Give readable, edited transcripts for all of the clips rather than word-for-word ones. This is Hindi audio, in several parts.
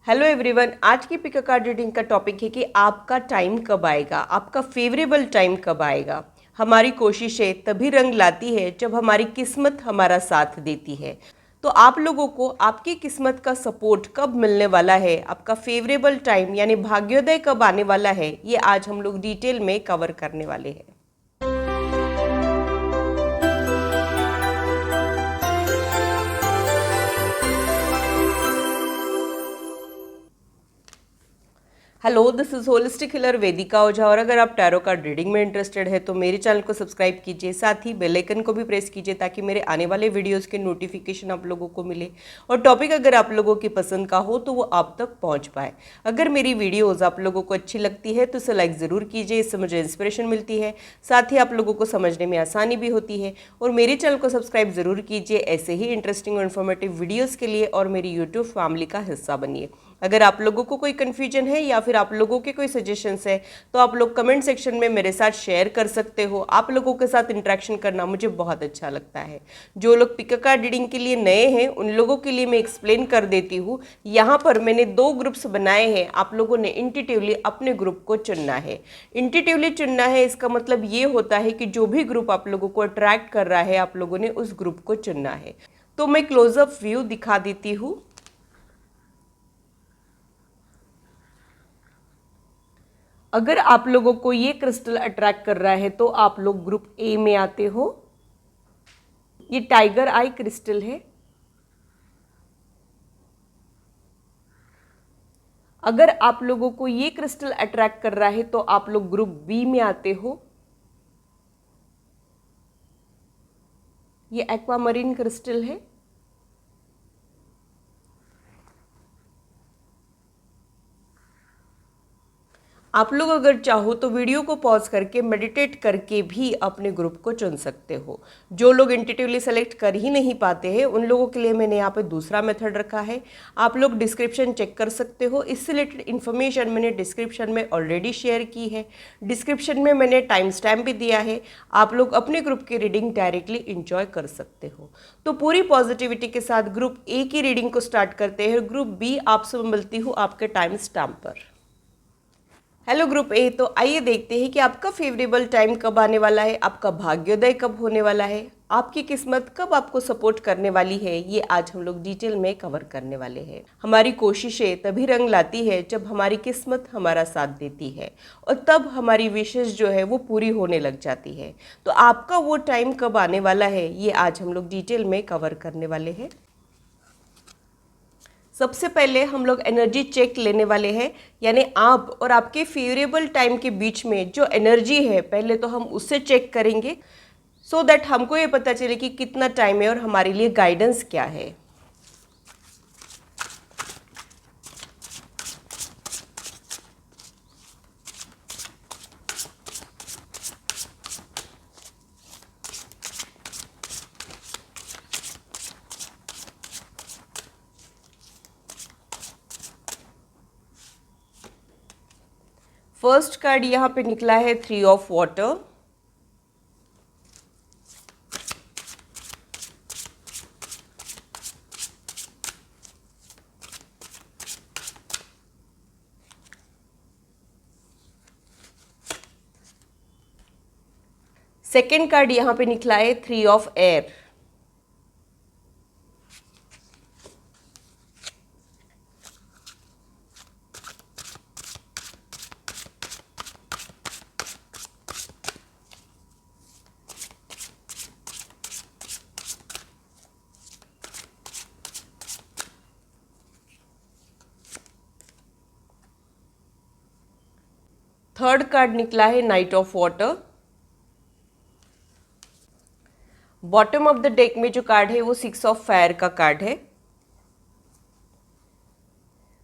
हेलो एवरीवन, आज की पिक अ कार्ड रीडिंग का टॉपिक है कि आपका टाइम कब आएगा, आपका फेवरेबल टाइम कब आएगा। हमारी कोशिशें तभी रंग लाती है जब हमारी किस्मत हमारा साथ देती है। तो आप लोगों को आपकी किस्मत का सपोर्ट कब मिलने वाला है, आपका फेवरेबल टाइम यानी भाग्योदय कब आने वाला है, ये आज हम लोग डिटेल में कवर करने वाले हैं। Hello, this is holistic healer Vedika Ojha. और अगर आप टैरो कार्ड रीडिंग में इंटरेस्टेड है तो मेरे चैनल को सब्सक्राइब कीजिए, साथ ही बेल आइकन को भी प्रेस कीजिए ताकि मेरे आने वाले वीडियोस के नोटिफिकेशन आप लोगों को मिले और टॉपिक अगर आप लोगों की पसंद का हो तो वो आप तक पहुंच पाए। अगर मेरी वीडियोज़ आप लोगों को अच्छी लगती है तो इसे लाइक ज़रूर कीजिए, इससे मुझे इंस्पिरेशन मिलती है, साथ ही आप लोगों को समझने में आसानी भी होती है। और मेरे चैनल को सब्सक्राइब ज़रूर कीजिए ऐसे ही इंटरेस्टिंग और इन्फॉर्मेटिव वीडियोज़ के लिए, और मेरी यूट्यूब फैमिली का हिस्सा बनिए। अगर आप लोगों को कोई कन्फ्यूजन है या फिर आप लोगों के कोई सजेशंस है तो आप लोग कमेंट सेक्शन में मेरे साथ शेयर कर सकते हो। आप लोगों के साथ इंटरेक्शन करना मुझे बहुत अच्छा लगता है। जो लोग पिक अ कार्ड रीडिंग के लिए नए हैं उन लोगों के लिए मैं एक्सप्लेन कर देती हूँ। यहाँ पर मैंने 2 ग्रुप्स बनाए हैं, आप लोगों ने इंट्यूटिवली अपने ग्रुप को चुनना है। इंट्यूटिवली चुनना है इसका मतलब ये होता है कि जो भी ग्रुप आप लोगों को अट्रैक्ट कर रहा है आप लोगों ने उस ग्रुप को चुनना है। तो मैं क्लोजअप व्यू दिखा देती हूँ। अगर आप लोगों को ये क्रिस्टल अट्रैक्ट कर रहा है तो आप लोग ग्रुप ए में आते हो। ये टाइगर आई क्रिस्टल है। अगर आप लोगों को ये क्रिस्टल अट्रैक्ट कर रहा है तो आप लोग ग्रुप बी में आते हो। ये एक्वामरीन क्रिस्टल है। आप लोग अगर चाहो तो वीडियो को पॉज करके मेडिटेट करके भी अपने ग्रुप को चुन सकते हो। जो लोग इंट्यूटिवली सेलेक्ट कर ही नहीं पाते हैं उन लोगों के लिए मैंने यहाँ पे दूसरा मेथड रखा है। आप लोग डिस्क्रिप्शन चेक कर सकते हो, इससे रिलेटेड इन्फॉर्मेशन मैंने डिस्क्रिप्शन में ऑलरेडी शेयर की है। डिस्क्रिप्शन में मैंने टाइम स्टैम्प भी दिया है, आप लोग अपने ग्रुप की रीडिंग डायरेक्टली इंजॉय कर सकते हो। तो पूरी पॉजिटिविटी के साथ ग्रुप ए की रीडिंग को स्टार्ट करते हैं। ग्रुप बी आपसे मिलती हूँ आपके टाइम स्टैम्प पर। हेलो ग्रुप ए, तो आइए देखते हैं कि आपका फेवरेबल टाइम कब आने वाला है, आपका भाग्योदय कब होने वाला है, आपकी किस्मत कब आपको सपोर्ट करने वाली है। ये आज हम लोग डिटेल में कवर करने वाले हैं। हमारी कोशिशें तभी रंग लाती है जब हमारी किस्मत हमारा साथ देती है और तब हमारी विशेष जो है वो पूरी होने लग जाती है। तो आपका वो टाइम कब आने वाला है ये आज हम लोग डिटेल में कवर करने वाले हैं। सबसे पहले हम लोग एनर्जी चेक लेने वाले हैं, यानी आप और आपके फेवरेबल टाइम के बीच में जो एनर्जी है पहले तो हम उससे चेक करेंगे, सो दैट हमको ये पता चले कि कितना टाइम है और हमारे लिए गाइडेंस क्या है। फर्स्ट कार्ड यहाँ पे निकला है 3 ऑफ वाटर। सेकेंड कार्ड यहाँ पे निकला है 3 ऑफ एयर। थर्ड कार्ड निकला है night of water. Bottom of the deck में जो कार्ड है वो 6 ऑफ फायर का कार्ड है।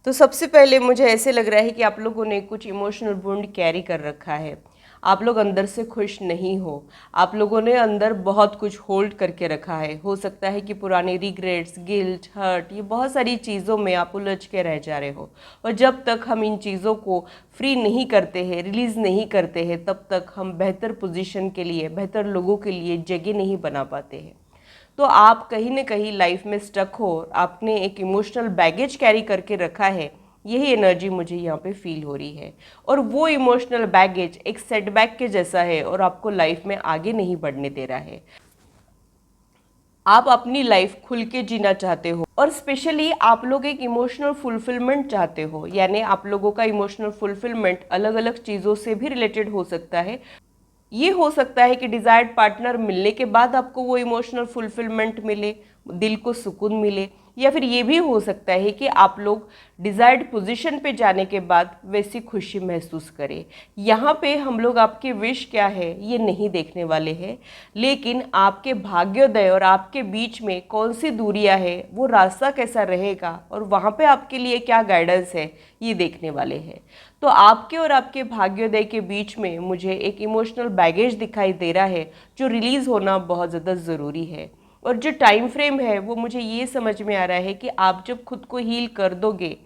तो सबसे पहले मुझे ऐसे लग रहा है कि आप लोगों ने कुछ इमोशनल वुंड कैरी कर रखा है। आप लोग अंदर से खुश नहीं हो, आप लोगों ने अंदर बहुत कुछ होल्ड करके रखा है। हो सकता है कि पुराने रिग्रेट्स, गिल्ट, हर्ट, ये बहुत सारी चीज़ों में आप उलझ के रह जा रहे हो। और जब तक हम इन चीज़ों को फ्री नहीं करते हैं, रिलीज़ नहीं करते हैं, तब तक हम बेहतर पोजीशन के लिए, बेहतर लोगों के लिए जगह नहीं बना पाते हैं। तो आप कहीं ना कहीं लाइफ में स्टक हो, आपने एक इमोशनल बैगेज कैरी करके रखा है यही एनर्जी मुझे यहाँ पे फील हो रही है। और वो इमोशनल बैगेज एक सेटबैक के जैसा है और आपको लाइफ में आगे नहीं बढ़ने दे रहा है। आप अपनी लाइफ खुल के जीना चाहते हो और स्पेशली आप लोग एक इमोशनल फुलफिलमेंट चाहते हो, यानी आप लोगों का इमोशनल फुलफिलमेंट अलग अलग चीज़ों से भी रिलेटेड हो सकता है। ये हो सकता है कि डिजायर्ड पार्टनर मिलने के बाद आपको वो इमोशनल फुलफिलमेंट मिले, दिल को सुकून मिले, या फिर ये भी हो सकता है कि आप लोग डिजायर्ड पोजीशन पे जाने के बाद वैसी खुशी महसूस करें। यहाँ पे हम लोग आपके विश क्या है ये नहीं देखने वाले हैं, लेकिन आपके भाग्योदय और आपके बीच में कौन सी दूरियां है, वो रास्ता कैसा रहेगा और वहाँ पे आपके लिए क्या गाइडेंस है ये देखने वाले हैं। तो आपके और आपके भाग्योदय के बीच में मुझे एक इमोशनल बैगेज दिखाई दे रहा है जो रिलीज होना बहुत ज़्यादा ज़रूरी है। और जो टाइम फ्रेम है वो मुझे ये समझ में आ रहा है कि आप जब खुद को हील कर दोगे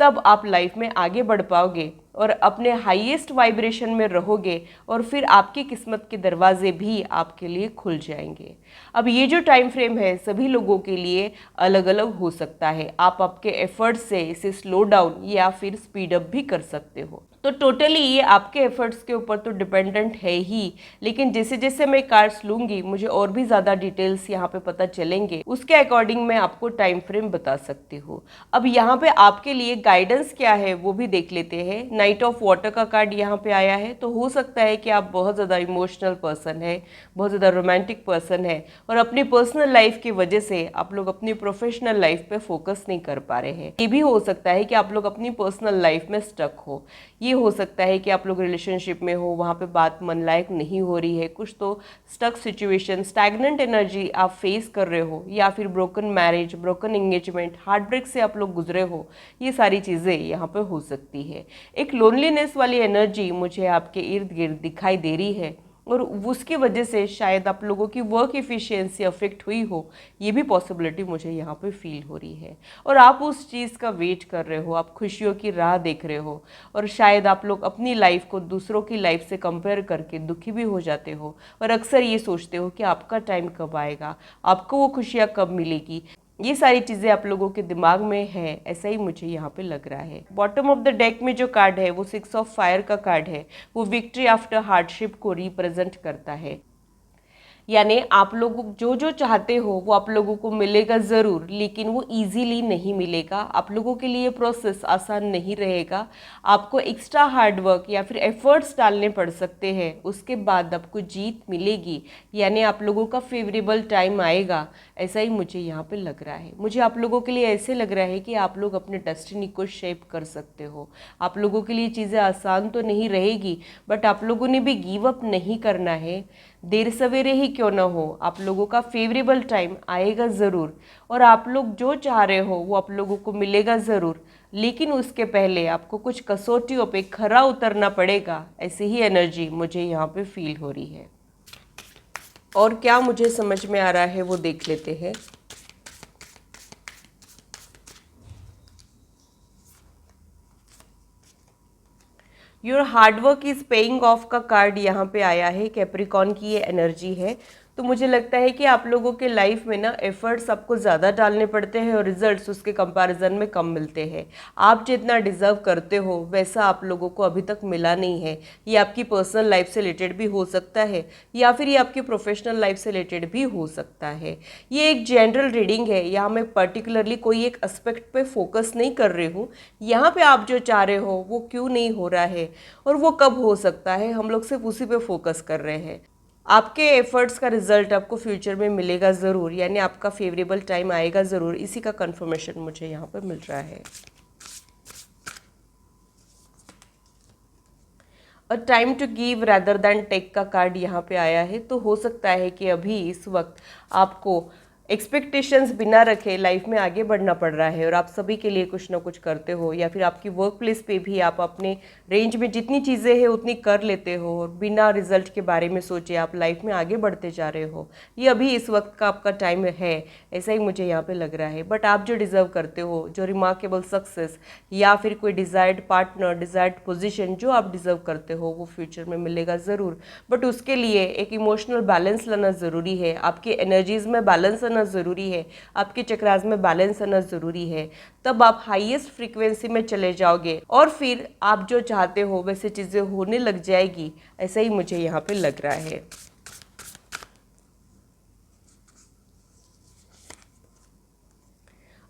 तब आप लाइफ में आगे बढ़ पाओगे और अपने हाईएस्ट वाइब्रेशन में रहोगे और फिर आपकी किस्मत के दरवाजे भी आपके लिए खुल जाएंगे। अब ये जो टाइम फ्रेम है सभी लोगों के लिए अलग अलग हो सकता है। आप आपके एफर्ट्स से इसे स्लो डाउन या फिर स्पीड अप भी कर सकते हो। तो टोटली ये आपके एफर्ट्स के ऊपर तो डिपेंडेंट है ही, लेकिन जैसे जैसे मैं कार्ड्स लूँगी मुझे और भी ज़्यादा डिटेल्स यहाँ पे पता चलेंगे, उसके अकॉर्डिंग मैं आपको टाइम फ्रेम बता सकती हूँ। अब यहाँ पे आपके लिए गाइडेंस क्या है वो भी देख लेते हैं। नाइट ऑफ वाटर का कार्ड यहाँ पे आया है, तो हो सकता है कि आप बहुत ज़्यादा इमोशनल पर्सन है, बहुत ज़्यादा रोमांटिक पर्सन है और अपनी पर्सनल लाइफ की वजह से आप लोग अपनी प्रोफेशनल लाइफ पे फोकस नहीं कर पा रहे हैं। ये भी हो सकता है कि आप लोग अपनी पर्सनल लाइफ में स्टक हो। ये हो सकता है कि आप लोग रिलेशनशिप में हो, वहाँ पे बात मन लायक नहीं हो रही है, कुछ तो स्टक सिचुएशन, स्टैग्नेंट एनर्जी आप फेस कर रहे हो, या फिर broken marriage, broken engagement, heart break से आप लोग गुजरे हो। ये सारी चीज़ें यहाँ पे हो सकती है। एक लोनलीनेस वाली एनर्जी मुझे आपके इर्द गिर्द दिखाई दे रही है और उसकी वजह से शायद आप लोगों की वर्क एफिशिएंसी अफेक्ट हुई हो, ये भी पॉसिबिलिटी मुझे यहाँ पे फील हो रही है। और आप उस चीज़ का वेट कर रहे हो, आप खुशियों की राह देख रहे हो और शायद आप लोग अपनी लाइफ को दूसरों की लाइफ से कंपेयर करके दुखी भी हो जाते हो और अक्सर ये सोचते हो कि आपका टाइम कब आएगा, आपको वो खुशियाँ कब मिलेगी। ये सारी चीज़ें आप लोगों के दिमाग में है, ऐसा ही मुझे यहाँ पे लग रहा है। बॉटम ऑफ द डेक में जो कार्ड है वो 6 ऑफ फायर का कार्ड है, वो विक्ट्री आफ्टर हार्डशिप को रिप्रेजेंट करता है। यानी आप लोग जो जो चाहते हो वो आप लोगों को मिलेगा ज़रूर, लेकिन वो इजीली नहीं मिलेगा। आप लोगों के लिए प्रोसेस आसान नहीं रहेगा, आपको एक्स्ट्रा हार्डवर्क या फिर एफर्ट्स डालने पड़ सकते हैं, उसके बाद आपको जीत मिलेगी। यानी आप लोगों का फेवरेबल टाइम आएगा, ऐसा ही मुझे यहाँ पे लग रहा है। मुझे आप लोगों के लिए ऐसे लग रहा है कि आप लोग अपने डेस्टिनी को शेप कर सकते हो। आप लोगों के लिए चीज़ें आसान तो नहीं रहेगी, बट आप लोगों ने भी गिव अप नहीं करना है। देर सवेरे ही क्यों ना हो, आप लोगों का फेवरेबल टाइम आएगा ज़रूर और आप लोग जो चाह रहे हो वो आप लोगों को मिलेगा ज़रूर। लेकिन उसके पहले आपको कुछ कसौटियों पे खरा उतरना पड़ेगा, ऐसी ही एनर्जी मुझे यहाँ पे फील हो रही है। और क्या मुझे समझ में आ रहा है वो देख लेते हैं। Your hard work is paying off का कार्ड यहाँ पे आया है, कैप्रिकॉन की ये एनर्जी है। तो मुझे लगता है कि आप लोगों के लाइफ में ना एफर्ट्स आपको ज़्यादा डालने पड़ते हैं और रिजल्ट्स उसके कंपैरिजन में कम मिलते हैं। आप जितना डिज़र्व करते हो वैसा आप लोगों को अभी तक मिला नहीं है। ये आपकी पर्सनल लाइफ से रिलेटेड भी हो सकता है या फिर ये आपकी प्रोफेशनल लाइफ से रिलेटेड भी हो सकता है। ये एक जनरल रीडिंग है, यहाँ मैं पर्टिकुलरली कोई एक एस्पेक्ट पे फोकस नहीं कर रही हूँ। यहाँ पे आप जो चाह रहे हो वो क्यों नहीं हो रहा है और वो कब हो सकता है, हम लोग सिर्फ उसी पे फोकस कर रहे हैं। आपके एफर्ट्स का रिजल्ट आपको फ्यूचर में मिलेगा ज़रूर, यानी आपका फेवरेबल टाइम आएगा ज़रूर, इसी का कंफर्मेशन मुझे यहाँ पर मिल रहा है। और time to give rather than take का कार्ड यहाँ पे आया है। तो हो सकता है कि अभी इस वक्त आपको एक्सपेक्टेशंस बिना रखे लाइफ में आगे बढ़ना पड़ रहा है और आप सभी के लिए कुछ ना कुछ करते हो, या फिर आपकी वर्क प्लेस पे भी आप अपने रेंज में जितनी चीज़ें हैं उतनी कर लेते हो और बिना रिजल्ट के बारे में सोचे आप लाइफ में आगे बढ़ते जा रहे हो। ये अभी इस वक्त का आपका टाइम है, ऐसा ही मुझे यहाँ पे लग रहा है। बट आप जो डिज़र्व करते हो, जो रिमार्केबल सक्सेस या फिर कोई डिज़ायर्ड पार्टनर, डिज़ायर्ड पोजिशन जो आप डिज़र्व करते हो वो फ्यूचर में मिलेगा ज़रूर। बट उसके लिए एक इमोशनल बैलेंस लाना ज़रूरी है, आपकी एनर्जीज़ में बैलेंस आना आना ज़रूरी है, आपके चक्रास में बैलेंस आना ज़रूरी है, तब आप हाईएस्ट फ्रीक्वेंसी में चले जाओगे और फिर आप जो चाहते हो वैसे चीज़ें होने लग जाएगी। ऐसा ही मुझे यहाँ पे लग रहा है।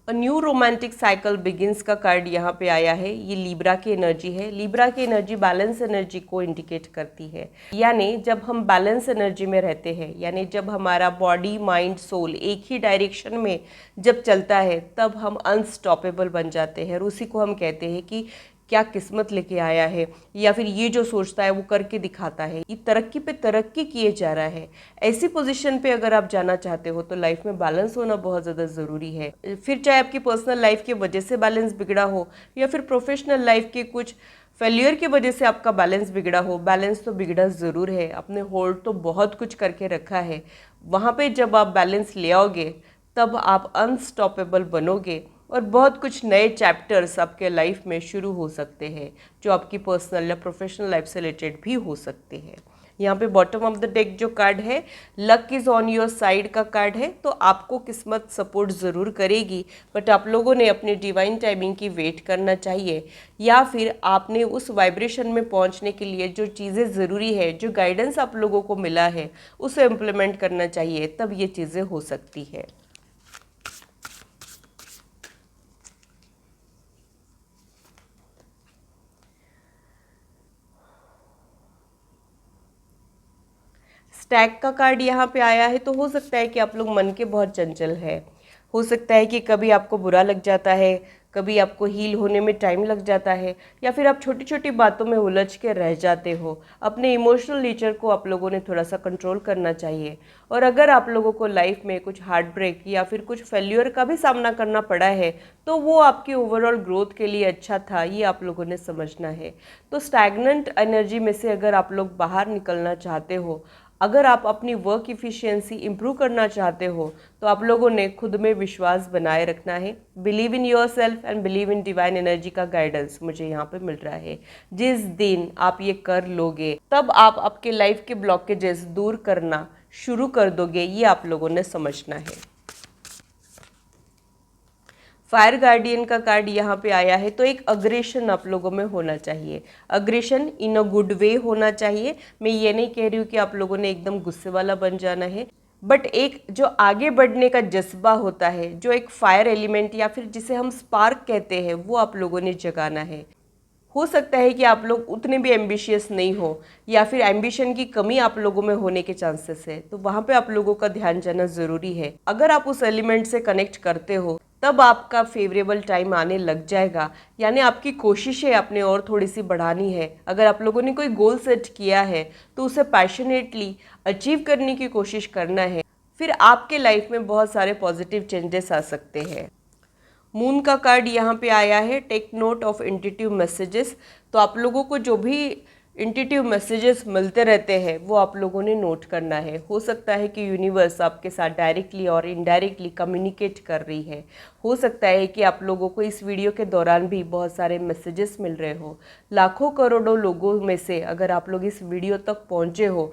A new romantic cycle begins का कार्ड यहाँ पे आया है। ये लिब्रा की एनर्जी है। लिब्रा की एनर्जी बैलेंस एनर्जी को इंडिकेट करती है, यानी जब हम बैलेंस एनर्जी में रहते हैं, यानी जब हमारा बॉडी माइंड सोल एक ही डायरेक्शन में जब चलता है, तब हम अनस्टॉपेबल बन जाते हैं। और उसी को हम कहते हैं कि क्या किस्मत लेके आया है, या फिर ये जो सोचता है वो करके दिखाता है। ये तरक्की पे तरक्की किए जा रहा है। ऐसी पोजीशन पे अगर आप जाना चाहते हो तो लाइफ में बैलेंस होना बहुत ज़्यादा ज़रूरी है। फिर चाहे आपकी पर्सनल लाइफ की वजह से बैलेंस बिगड़ा हो या फिर प्रोफेशनल लाइफ के कुछ फेलियर की वजह से आपका बैलेंस बिगड़ा हो, बैलेंस तो बिगड़ा ज़रूर है। आपने होल्ड तो बहुत कुछ करके रखा है, वहाँ पे जब आप बैलेंस ले आओगे तब आप अनस्टॉपेबल बनोगे और बहुत कुछ नए चैप्टर्स आपके लाइफ में शुरू हो सकते हैं, जो आपकी पर्सनल या प्रोफेशनल लाइफ से रिलेटेड भी हो सकते हैं। यहाँ पे बॉटम ऑफ द डेक जो कार्ड है, luck is on your side का कार्ड है, तो आपको किस्मत सपोर्ट ज़रूर करेगी, बट आप लोगों ने अपनी डिवाइन टाइमिंग की वेट करना चाहिए, या फिर आपने उस वाइब्रेशन में पहुँचने के लिए जो चीज़ें ज़रूरी है, जो गाइडेंस आप लोगों को मिला है, उसे इम्प्लीमेंट करना चाहिए, तब ये चीज़ें हो सकती है। स्टैग का कार्ड यहाँ पे आया है, तो हो सकता है कि आप लोग मन के बहुत चंचल है। हो सकता है कि कभी आपको बुरा लग जाता है, कभी आपको हील होने में टाइम लग जाता है, या फिर आप छोटी छोटी बातों में उलझ के रह जाते हो। अपने इमोशनल नेचर को आप लोगों ने थोड़ा सा कंट्रोल करना चाहिए। और अगर आप लोगों को लाइफ में कुछ हार्ट ब्रेक या फिर कुछ फेल्यूर का भी सामना करना पड़ा है, तो वो आपकी ओवरऑल ग्रोथ के लिए अच्छा था, ये आप लोगों ने समझना है। तो स्टैग्नेंट एनर्जी में से अगर आप लोग बाहर निकलना चाहते हो, अगर आप अपनी वर्क इफ़िशियंसी इंप्रूव करना चाहते हो, तो आप लोगों ने खुद में विश्वास बनाए रखना है। Believe in your self and believe in divine energy का गाइडेंस मुझे यहाँ पे मिल रहा है। जिस दिन आप ये कर लोगे, तब आप आपके लाइफ के ब्लॉकेजेस दूर करना शुरू कर दोगे, ये आप लोगों ने समझना है। फायर गार्डियन का कार्ड यहाँ पे आया है, तो एक अग्रेशन आप लोगों में होना चाहिए। Aggression in a good way होना चाहिए। मैं ये नहीं कह रही हूँ कि आप लोगों ने एकदम गुस्से वाला बन जाना है, बट एक जो आगे बढ़ने का जज्बा होता है, जो एक फायर एलिमेंट या फिर जिसे हम स्पार्क कहते हैं, वो आप लोगों ने जगाना है। हो सकता है कि आप लोग उतने भी एम्बिशियस नहीं हो, या फिर एम्बिशन की कमी आप लोगों में होने के चांसेस है, तो वहाँ पे आप लोगों का ध्यान जाना ज़रूरी है। अगर आप उस एलिमेंट से कनेक्ट करते हो, तब आपका फेवरेबल टाइम आने लग जाएगा। यानी आपकी कोशिशें अपने और थोड़ी सी बढ़ानी है। अगर आप लोगों ने कोई गोल सेट किया है, तो उसे पैशनेटली अचीव करने की कोशिश करना है। फिर आपके लाइफ में बहुत सारे पॉजिटिव चेंजेस आ सकते हैं। मून का कार्ड यहाँ पे आया है, take note of intuitive messages. तो आप लोगों को जो भी इंट्यूटिव मैसेजेस मिलते रहते हैं, वो आप लोगों ने नोट करना है। हो सकता है कि यूनिवर्स आपके साथ डायरेक्टली और इनडायरेक्टली कम्युनिकेट कर रही है। हो सकता है कि आप लोगों को इस वीडियो के दौरान भी बहुत सारे मैसेजेस मिल रहे हो। लाखों करोड़ों लोगों में से अगर आप लोग इस वीडियो तक पहुँचे हो,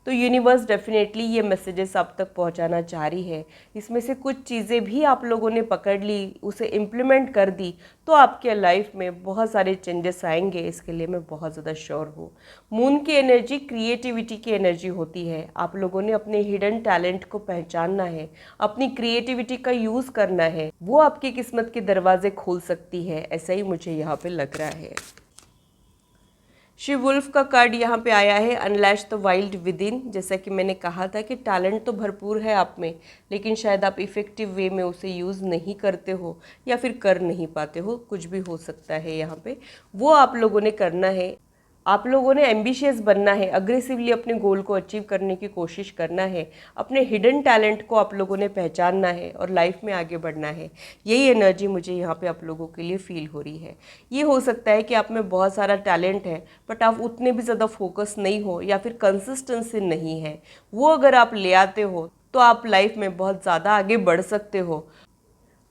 तो यूनिवर्स डेफिनेटली ये मैसेजेस आप तक पहुंचाना चाह रही है। इसमें से कुछ चीज़ें भी आप लोगों ने पकड़ ली, उसे इम्प्लीमेंट कर दी, तो आपके लाइफ में बहुत सारे चेंजेस आएंगे। इसके लिए मैं बहुत ज़्यादा श्योर हूँ। मून की एनर्जी क्रिएटिविटी की एनर्जी होती है। आप लोगों ने अपने हिडन टैलेंट को पहचानना है, अपनी क्रिएटिविटी का यूज़ करना है। वो आपकी किस्मत के दरवाजे खोल सकती है, ऐसा ही मुझे यहाँ पे लग रहा है। शिव वुल्फ का कार्ड यहाँ पे आया है, अनलैश द वाइल्ड विद इन। जैसा कि मैंने कहा था कि टैलेंट तो भरपूर है आप में, लेकिन शायद आप इफ़ेक्टिव वे में उसे यूज़ नहीं करते हो, या फिर कर नहीं पाते हो, कुछ भी हो सकता है। यहाँ पे वो आप लोगों ने करना है। आप लोगों ने एम्बिशियस बनना है, अग्रेसिवली अपने गोल को अचीव करने की कोशिश करना है। अपने हिडन टैलेंट को आप लोगों ने पहचानना है और लाइफ में आगे बढ़ना है। यही एनर्जी मुझे यहाँ पे आप लोगों के लिए फील हो रही है। ये हो सकता है कि आप में बहुत सारा टैलेंट है, बट आप उतने भी ज़्यादा फोकस नहीं हो, या फिर कंसिस्टेंसी नहीं है। वो अगर आप ले आते हो, तो आप लाइफ में बहुत ज़्यादा आगे बढ़ सकते हो।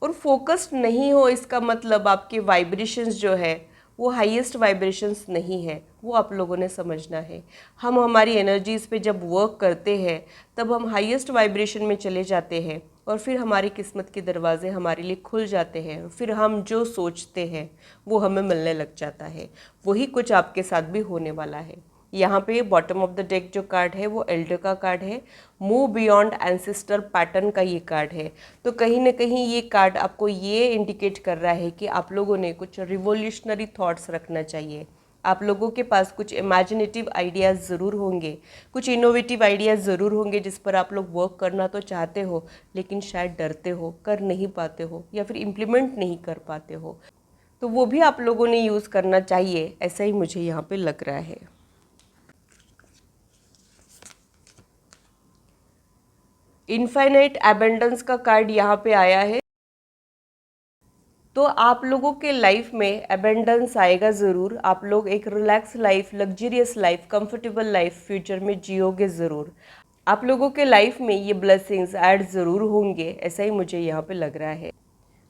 और फोकस्ड नहीं हो, इसका मतलब आपके वाइब्रेशंस जो है वो हाईएस्ट वाइब्रेशंस नहीं है, वो आप लोगों ने समझना है। हम हमारी एनर्जीज़ पे जब वर्क करते हैं तब हम हाईएस्ट वाइब्रेशन में चले जाते हैं और फिर हमारी किस्मत के दरवाजे हमारे लिए खुल जाते हैं। फिर हम जो सोचते हैं वो हमें मिलने लग जाता है। वही कुछ आपके साथ भी होने वाला है। यहाँ पे बॉटम ऑफ द डेक जो कार्ड है वो एल्डर का कार्ड है, मूव बियॉन्ड एंसेस्टर पैटर्न का ये कार्ड है। तो कहीं ना कहीं ये कार्ड आपको ये इंडिकेट कर रहा है कि आप लोगों ने कुछ रिवोल्यूशनरी थॉट्स रखना चाहिए। आप लोगों के पास कुछ इमेजिनेटिव आइडियाज़ ज़रूर होंगे, कुछ इनोवेटिव आइडियाज़ ज़रूर होंगे जिस पर आप लोग वर्क करना तो चाहते हो, लेकिन शायद डरते हो, कर नहीं पाते हो या फिर इम्प्लीमेंट नहीं कर पाते हो। तो वो भी आप लोगों ने यूज़ करना चाहिए, ऐसा ही मुझे यहाँ पे लग रहा है। इनफाइनाइट एबंडेंस का कार्ड यहाँ पे आया है। तो आप लोगों के लाइफ में एबंडेंस आएगा ज़रूर। आप लोग एक relax life, luxurious life, comfortable life future में जियोगे ज़रूर। आप लोगों के लाइफ में ये ब्लेसिंग्स ऐड ज़रूर होंगे, ऐसा ही मुझे यहाँ पे लग रहा है।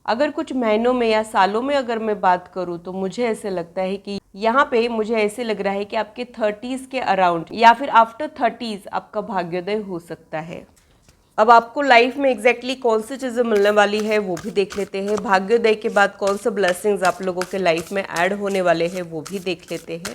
अगर कुछ महीनों में या सालों में अगर मैं बात करूँ तो मुझे ऐसे लगता है कि यहाँ पे मुझे ऐसे लग रहा है कि आपके 30s के अराउंड या फिर आफ्टर 30s आपका भाग्योदय हो सकता है। अब आपको लाइफ में एग्जैक्टली कौन सी चीज़ें मिलने वाली है वो भी देख लेते हैं। भाग्योदय के बाद कौन से ब्लेसिंग्स आप लोगों के लाइफ में ऐड होने वाले हैं वो भी देख लेते हैं।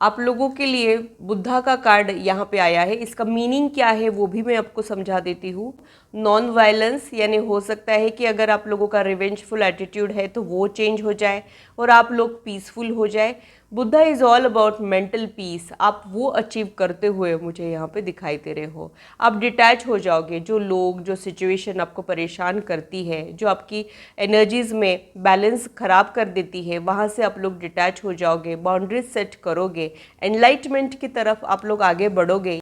आप लोगों के लिए बुद्धा का कार्ड यहाँ पे आया है। इसका मीनिंग क्या है वो भी मैं आपको समझा देती हूँ। नॉन वायलेंस, यानी हो सकता है कि अगर आप लोगों का रिवेंजफुल एटीट्यूड है तो वो चेंज हो जाए और आप लोग पीसफुल हो जाए। Buddha is all about mental peace. आप वो अचीव करते हुए मुझे यहाँ पे दिखाई दे रहे हो। आप डिटैच हो जाओगे। जो लोग, जो सिचुएशन आपको परेशान करती है, जो आपकी एनर्जीज में बैलेंस खराब कर देती है, वहाँ से आप लोग डिटैच हो जाओगे, बाउंड्रीज सेट करोगे, एनलाइटमेंट की तरफ आप लोग आगे बढ़ोगे,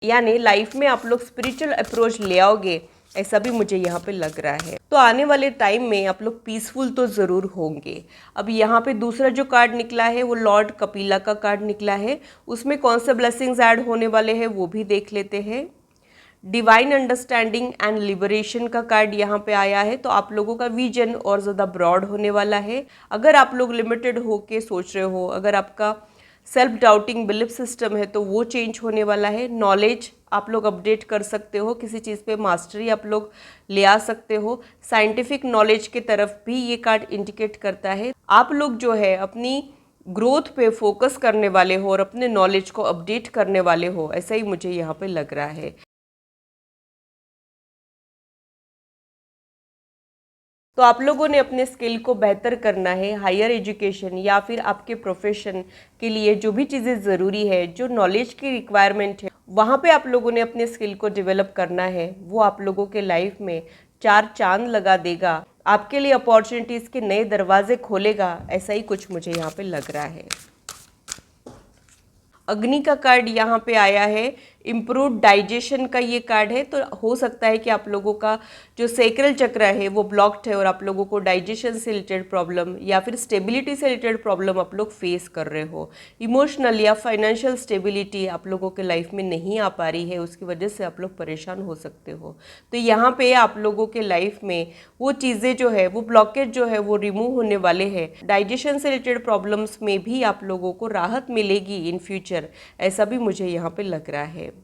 यानी लाइफ में आप लोग स्पिरिचुअल अप्रोच ले आओगे, ऐसा भी मुझे यहाँ पे लग रहा है। तो आने वाले टाइम में आप लोग पीसफुल तो ज़रूर होंगे। अब यहाँ पे दूसरा जो कार्ड निकला है वो लॉर्ड कपिला का कार्ड निकला है। उसमें कौन से ब्लेसिंग्स ऐड होने वाले हैं वो भी देख लेते हैं। डिवाइन अंडरस्टैंडिंग एंड लिबरेशन का कार्ड यहाँ पे आया है। तो आप लोगों का विजन और ज़्यादा ब्रॉड होने वाला है। अगर आप लोग लिमिटेड होके सोच रहे हो, अगर आपका सेल्फ डाउटिंग बिलीफ सिस्टम है तो वो चेंज होने वाला है। नॉलेज आप लोग अपडेट कर सकते हो, किसी चीज़ पे मास्टरी आप लोग ले आ सकते हो। साइंटिफिक नॉलेज की तरफ भी ये कार्ड इंडिकेट करता है। आप लोग जो है अपनी ग्रोथ पे फोकस करने वाले हो और अपने नॉलेज को अपडेट करने वाले हो, ऐसा ही मुझे यहाँ पे लग रहा है। तो आप लोगों ने अपने स्किल को बेहतर करना है। हायर एजुकेशन या फिर आपके प्रोफेशन के लिए जो भी चीज़ें ज़रूरी है, जो नॉलेज की रिक्वायरमेंट है, वहाँ पे आप लोगों ने अपने स्किल को डेवलप करना है। वो आप लोगों के लाइफ में चार चांद लगा देगा, आपके लिए अपॉर्चुनिटीज़ के नए दरवाजे खोलेगा, ऐसा ही कुछ मुझे यहाँ पे लग रहा है। अग्नि का कार्ड यहाँ पे आया है। इम्प्रूव डाइजेशन का ये कार्ड है। तो हो सकता है कि आप लोगों का जो सेक्रल चक्र है वो ब्लॉक्ड है और आप लोगों को डाइजेशन से रिलेटेड प्रॉब्लम या फिर स्टेबिलिटी से रिलेटेड प्रॉब्लम आप लोग फेस कर रहे हो। इमोशनल या फाइनेंशियल स्टेबिलिटी आप लोगों के लाइफ में नहीं आ पा रही है, उसकी वजह से आप लोग परेशान हो सकते हो। तो यहाँ पे आप लोगों के लाइफ में वो चीज़ें जो है, वो ब्लॉकेज जो है वो रिमूव होने वाले हैं। डाइजेशन से रिलेटेड प्रॉब्लम्स में भी आप लोगों को राहत मिलेगी इन फ्यूचर, ऐसा भी मुझे यहाँ पे लग रहा है।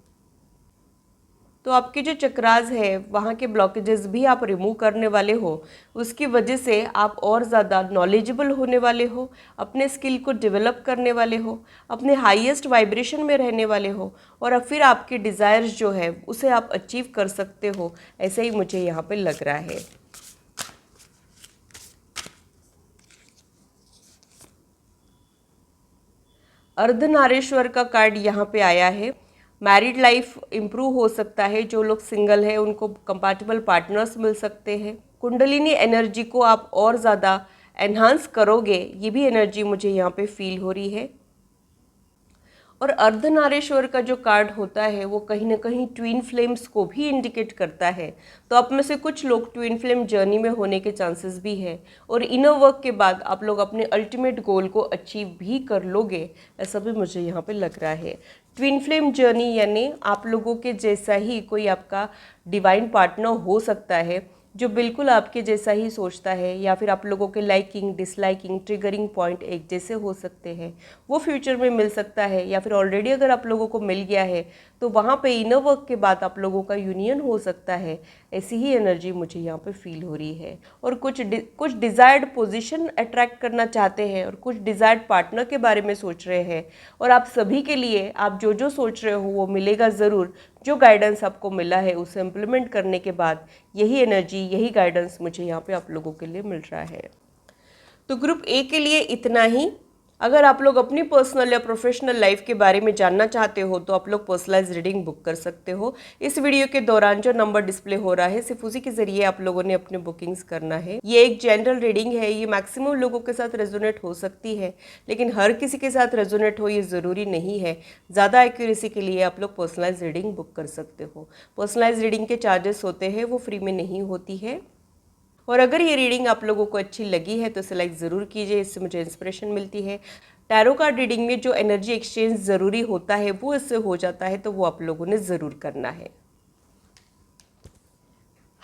तो आपके जो चक्रास है वहाँ के ब्लॉकेजेस भी आप रिमूव करने वाले हो। उसकी वजह से आप और ज़्यादा नॉलेजेबल होने वाले हो, अपने स्किल को डेवलप करने वाले हो, अपने हाईएस्ट वाइब्रेशन में रहने वाले हो और अब फिर आपके डिज़ायर्स जो है उसे आप अचीव कर सकते हो, ऐसे ही मुझे यहाँ पे लग रहा है। अर्धनारीश्वर का कार्ड यहाँ पे आया है। मैरिड लाइफ इम्प्रूव हो सकता है। जो लोग सिंगल है उनको कंपैटिबल पार्टनर्स मिल सकते हैं। कुंडलिनी एनर्जी को आप और ज़्यादा एनहांस करोगे, ये भी एनर्जी मुझे यहाँ पे फील हो रही है। और अर्धनारीश्वर का जो कार्ड होता है वो कहीं ना कहीं ट्विन फ्लेम्स को भी इंडिकेट करता है। तो आप में से कुछ लोग ट्विन फ्लेम जर्नी में होने के चांसेस भी है और इनर वर्क के बाद आप लोग अपने अल्टीमेट गोल को अचीव भी कर लोगे, ऐसा भी मुझे यहाँ पे लग रहा है। ट्विन फ्लेम जर्नी यानी आप लोगों के जैसा ही कोई आपका डिवाइन पार्टनर हो सकता है जो बिल्कुल आपके जैसा ही सोचता है, या फिर आप लोगों के लाइकिंग डिसलाइकिंग ट्रिगरिंग पॉइंट एक जैसे हो सकते हैं, वो फ्यूचर में मिल सकता है। या फिर ऑलरेडी अगर आप लोगों को मिल गया है तो वहाँ पे इनर वर्क के बाद आप लोगों का यूनियन हो सकता है। ऐसी ही एनर्जी मुझे यहाँ पे फील हो रही है। और कुछ डिज़ायर्ड पोजीशन अट्रैक्ट करना चाहते हैं और कुछ डिज़ायर्ड पार्टनर के बारे में सोच रहे हैं, और आप सभी के लिए आप जो जो सोच रहे हो वो मिलेगा ज़रूर। जो गाइडेंस आपको मिला है उसे इम्प्लीमेंट करने के बाद यही एनर्जी यही गाइडेंस मुझे यहाँ पे आप लोगों के लिए मिल रहा है। तो ग्रुप ए के लिए इतना ही। अगर आप लोग अपनी पर्सनल या प्रोफेशनल लाइफ के बारे में जानना चाहते हो तो आप लोग पर्सनलाइज रीडिंग बुक कर सकते हो। इस वीडियो के दौरान जो नंबर डिस्प्ले हो रहा है सिर्फ उसी के जरिए आप लोगों ने अपने बुकिंग्स करना है। ये एक जनरल रीडिंग है, ये मैक्सिमम लोगों के साथ रेजोनेट हो सकती है, लेकिन हर किसी के साथ रेजोनेट हो ये ज़रूरी नहीं है। ज़्यादा एक्यूरेसी के लिए आप लोग पर्सनलाइज रीडिंग बुक कर सकते हो। पर्सनलाइज रीडिंग के चार्जेस होते हैं, वो फ्री में नहीं होती है। और अगर ये रीडिंग आप लोगों को अच्छी लगी है तो इसे लाइक ज़रूर कीजिए, इससे मुझे इंस्पिरेशन मिलती है। टैरो कार्ड रीडिंग में जो एनर्जी एक्सचेंज ज़रूरी होता है वो इससे हो जाता है, तो वो आप लोगों ने ज़रूर करना है।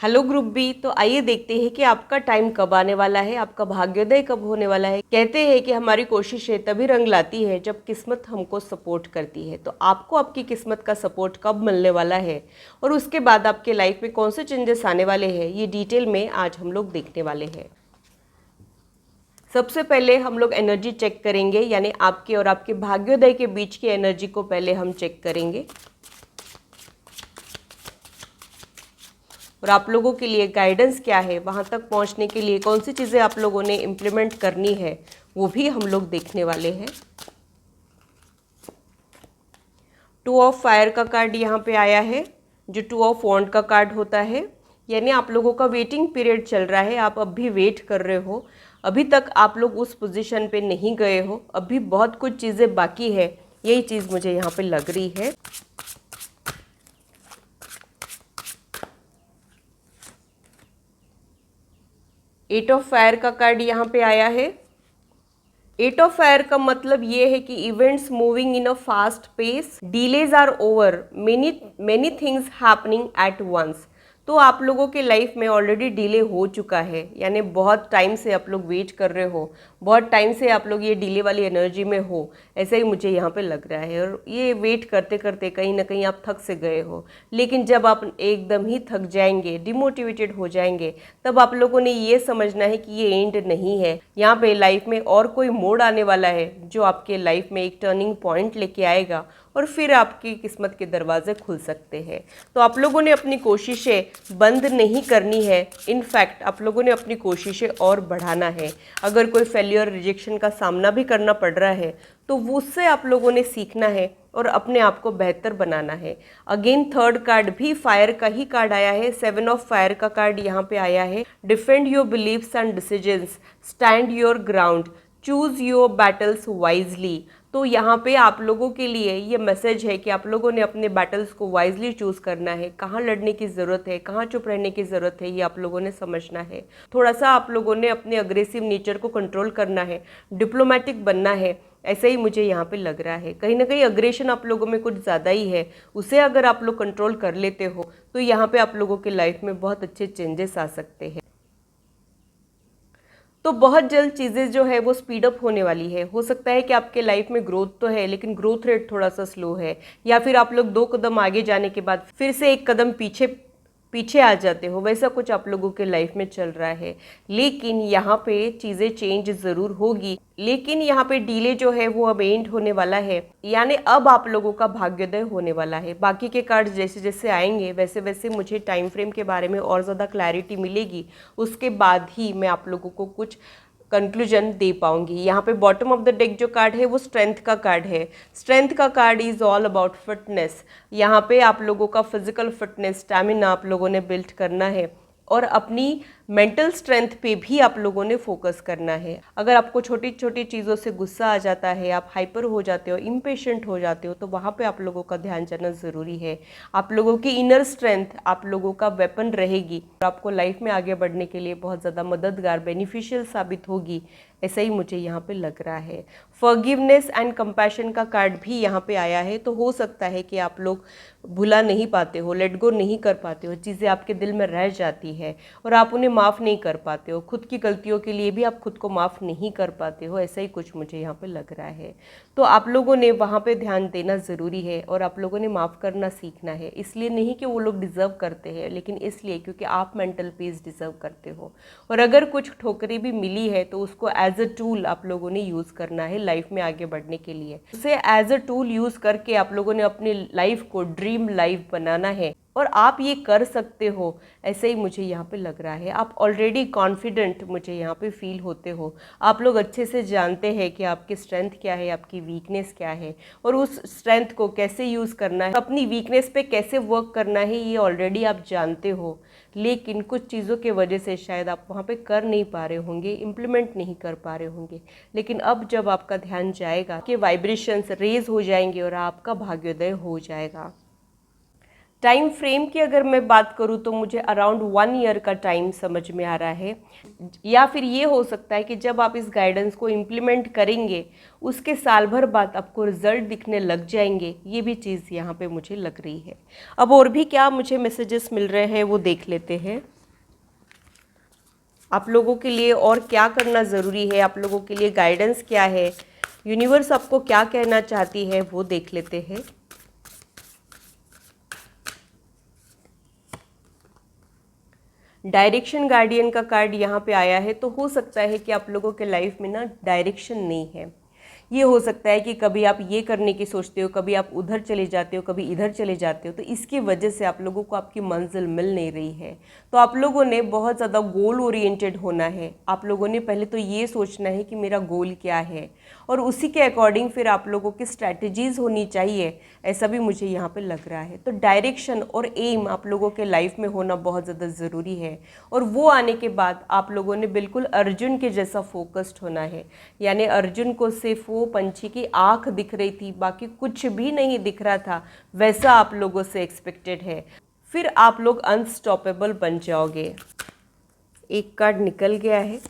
हेलो ग्रुप बी, तो आइए देखते हैं कि आपका टाइम कब आने वाला है, आपका भाग्योदय कब होने वाला है। कहते हैं कि हमारी कोशिशें तभी रंग लाती है जब किस्मत हमको सपोर्ट करती है। तो आपको आपकी किस्मत का सपोर्ट कब मिलने वाला है और उसके बाद आपके लाइफ में कौन से चेंजेस आने वाले हैं, ये डिटेल में आज हम लोग देखने वाले हैं। सबसे पहले हम लोग एनर्जी चेक करेंगे, यानी आपके और आपके भाग्योदय के बीच की एनर्जी को पहले हम चेक करेंगे। और आप लोगों के लिए गाइडेंस क्या है, वहाँ तक पहुँचने के लिए कौन सी चीज़ें आप लोगों ने इम्प्लीमेंट करनी है, वो भी हम लोग देखने वाले हैं। 2 ऑफ फायर का कार्ड यहाँ पे आया है, जो 2 ऑफ वॉन्ड का कार्ड होता है। यानी आप लोगों का वेटिंग पीरियड चल रहा है, आप अब भी वेट कर रहे हो, अभी तक आप लोग उस पोजीशन पे नहीं गए हो, अभी बहुत कुछ चीज़ें बाकी है, यही चीज़ मुझे यहाँ पे लग रही है। एट ऑफ फायर का कार्ड यहाँ पे आया है। एट ऑफ फायर का मतलब ये है कि events moving in a fast pace, delays are over, many things happening at once. तो आप लोगों के लाइफ में ऑलरेडी डिले हो चुका है, यानी बहुत टाइम से आप लोग वेट कर रहे हो, बहुत टाइम से आप लोग ये डिले वाली एनर्जी में हो, ऐसा ही मुझे यहाँ पे लग रहा है। और ये वेट करते करते कहीं ना कहीं आप थक से गए हो, लेकिन जब आप एकदम ही थक जाएंगे, डिमोटिवेटेड हो जाएंगे, तब आप लोगों ने ये समझना है कि ये एंड नहीं है। यहाँ पे लाइफ में और कोई मोड़ आने वाला है जो आपके लाइफ में एक टर्निंग पॉइंट लेके आएगा और फिर आपकी किस्मत के दरवाजे खुल सकते हैं। तो आप लोगों ने अपनी कोशिशें बंद नहीं करनी है, इनफैक्ट आप लोगों ने अपनी कोशिशें और बढ़ाना है। अगर कोई फेलियर रिजेक्शन का सामना भी करना पड़ रहा है तो उससे आप लोगों ने सीखना है और अपने आप को बेहतर बनाना है। अगेन थर्ड कार्ड भी फायर का ही कार्ड आया है, 7 ऑफ फायर का कार्ड यहाँ पे आया है। Defend your beliefs and decisions, stand your ground, choose your battles wisely. तो यहाँ पे आप लोगों के लिए ये मैसेज है कि आप लोगों ने अपने बैटल्स को वाइजली चूज़ करना है, कहाँ लड़ने की ज़रूरत है, कहाँ चुप रहने की ज़रूरत है, ये आप लोगों ने समझना है। थोड़ा सा आप लोगों ने अपने अग्रेसिव नेचर को कंट्रोल करना है, डिप्लोमेटिक बनना है, ऐसा ही मुझे यहाँ पे लग रहा है। कहीं ना कहीं अग्रेशन आप लोगों में कुछ ज़्यादा ही है, उसे अगर आप लोग कंट्रोल कर लेते हो तो यहाँ पे आप लोगों के लाइफ में बहुत अच्छे चेंजेस आ सकते हैं। तो बहुत जल्द चीज़ें जो है वो स्पीड अप होने वाली है। हो सकता है कि आपके लाइफ में ग्रोथ तो है लेकिन ग्रोथ रेट थोड़ा सा स्लो है, या फिर आप लोग 2 कदम आगे जाने के बाद फिर से 1 कदम पीछे आ जाते हो, वैसा कुछ आप लोगों के लाइफ में चल रहा है। लेकिन यहाँ पे चीज़ें चेंज ज़रूर होगी, लेकिन यहाँ पे डिले जो है वो अब एंड होने वाला है, यानी अब आप लोगों का भाग्योदय होने वाला है। बाकी के कार्ड जैसे जैसे आएंगे वैसे वैसे मुझे टाइम फ्रेम के बारे में और ज़्यादा क्लैरिटी मिलेगी, उसके बाद ही मैं आप लोगों को कुछ कंक्लूजन दे पाऊंगी। यहाँ पे बॉटम ऑफ द डेक जो कार्ड है वो स्ट्रेंथ का कार्ड है। स्ट्रेंथ का card is all about fitness. यहाँ पे आप लोगों का फिजिकल फिटनेस, स्टैमिना आप लोगों ने बिल्ड करना है और अपनी मेंटल स्ट्रेंथ पे भी आप लोगों ने फोकस करना है। अगर आपको छोटी छोटी चीज़ों से गुस्सा आ जाता है, आप हाइपर हो जाते हो, इम्पेशेंट हो जाते हो, तो वहाँ पे आप लोगों का ध्यान जाना ज़रूरी है। आप लोगों की इनर स्ट्रेंथ आप लोगों का वेपन रहेगी और आपको लाइफ में आगे बढ़ने के लिए बहुत ज़्यादा मददगार, बेनिफिशियल साबित होगी, ऐसा ही मुझे यहाँ पे लग रहा है। फॉरगिवनेस एंड कंपैशन का कार्ड भी यहाँ पे आया है, तो हो सकता है कि आप लोग भुला नहीं पाते हो, लेट गो नहीं कर पाते हो, चीज़ें आपके दिल में रह जाती है और आप उन्हें माफ़ नहीं कर पाते हो। खुद की गलतियों के लिए भी आप खुद को माफ़ नहीं कर पाते हो, ऐसा ही कुछ मुझे यहाँ पे लग रहा है। तो आप लोगों ने वहाँ पे ध्यान देना ज़रूरी है और आप लोगों ने माफ़ करना सीखना है। इसलिए नहीं कि वो लोग डिज़र्व करते हैं, लेकिन इसलिए क्योंकि आप मेंटल पीस डिज़र्व करते हो। और अगर कुछ ठोकरें भी मिली है तो उसको एज अ टूल आप लोगों ने यूज़ करना है लाइफ में आगे बढ़ने के लिए। उसे एज अ टूल यूज़ करके आप लोगों ने अपनी लाइफ को ड्रीम लाइफ बनाना है और आप ये कर सकते हो, ऐसे ही मुझे यहाँ पे लग रहा है। आप ऑलरेडी कॉन्फिडेंट मुझे यहाँ पे फील होते हो। आप लोग अच्छे से जानते हैं कि आपकी स्ट्रेंथ क्या है, आपकी वीकनेस क्या है और उस स्ट्रेंथ को कैसे यूज़ करना है, अपनी वीकनेस पे कैसे वर्क करना है, ये ऑलरेडी आप जानते हो। लेकिन कुछ चीज़ों के वजह से शायद आप वहाँ पे कर नहीं पा रहे होंगे, इम्प्लीमेंट नहीं कर पा रहे होंगे। लेकिन अब जब आपका ध्यान जाएगा कि वाइब्रेशंस रेज हो जाएंगे और आपका भाग्योदय हो जाएगा। टाइम फ्रेम की अगर मैं बात करूँ तो मुझे अराउंड 1 ईयर का टाइम समझ में आ रहा है, या फिर ये हो सकता है कि जब आप इस गाइडेंस को इम्प्लीमेंट करेंगे उसके साल भर बाद आपको रिजल्ट दिखने लग जाएंगे, ये भी चीज़ यहाँ पे मुझे लग रही है। अब और भी क्या मुझे मैसेजेस मिल रहे हैं वो देख लेते हैं। आप लोगों के लिए और क्या करना ज़रूरी है, आप लोगों के लिए गाइडेंस क्या है, यूनिवर्स आपको क्या कहना चाहती है वो देख लेते हैं। डायरेक्शन गार्डियन का कार्ड यहाँ पे आया है, तो हो सकता है कि आप लोगों के लाइफ में ना डायरेक्शन नहीं है। ये हो सकता है कि कभी आप ये करने की सोचते हो, कभी आप उधर चले जाते हो, कभी इधर चले जाते हो, तो इसकी वजह से आप लोगों को आपकी मंजिल मिल नहीं रही है। तो आप लोगों ने बहुत ज़्यादा गोल ओरिएंटेड होना है। आप लोगों ने पहले तो ये सोचना है कि मेरा गोल क्या है और उसी के अकॉर्डिंग फिर आप लोगों की स्ट्रैटेजीज़ होनी चाहिए, ऐसा भी मुझे यहाँ पे लग रहा है। तो डायरेक्शन और एम आप लोगों के लाइफ में होना बहुत ज़्यादा ज़रूरी है और वो आने के बाद आप लोगों ने बिल्कुल अर्जुन के जैसा फोकस्ड होना है। यानी अर्जुन को सिर्फ वो पंछी की आँख दिख रही थी, बाकी कुछ भी नहीं दिख रहा था, वैसा आप लोगों से एक्सपेक्टेड है। फिर आप लोग अनस्टॉपेबल बन जाओगे। एक कार्ड निकल गया है,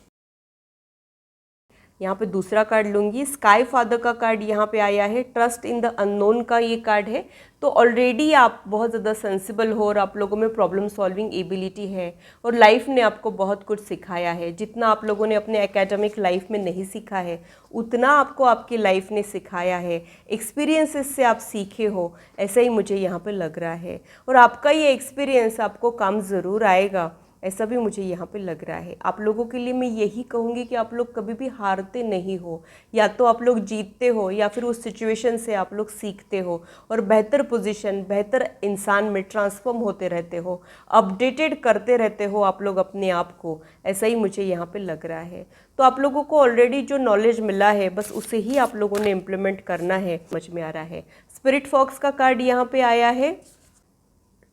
यहाँ पे दूसरा कार्ड लूंगी। स्काई फादर का कार्ड यहाँ पे आया है, ट्रस्ट इन द अननोन का ये कार्ड है। तो ऑलरेडी आप बहुत ज़्यादा सेंसिबल हो और आप लोगों में प्रॉब्लम सॉल्विंग एबिलिटी है और लाइफ ने आपको बहुत कुछ सिखाया है। जितना आप लोगों ने अपने एकेडमिक लाइफ में नहीं सीखा है उतना आपको आपकी लाइफ ने सिखाया है, एक्सपीरियंसेस से आप सीखे हो, ऐसा ही मुझे यहाँ पे लग रहा है। और आपका ये एक्सपीरियंस आपको काम ज़रूर आएगा, ऐसा भी मुझे यहाँ पे लग रहा है। आप लोगों के लिए मैं यही कहूँगी कि आप लोग कभी भी हारते नहीं हो, या तो आप लोग जीतते हो या फिर उस सिचुएशन से आप लोग सीखते हो और बेहतर पोजीशन, बेहतर इंसान में ट्रांसफॉर्म होते रहते हो, अपडेटेड करते रहते हो आप लोग अपने आप को, ऐसा ही मुझे यहाँ पे लग रहा है। तो आप लोगों को ऑलरेडी जो नॉलेज मिला है बस उसे ही आप लोगों ने इम्प्लीमेंट करना है, समझ में आ रहा है। स्पिरिट फॉक्स का कार्ड यहाँ पे आया है,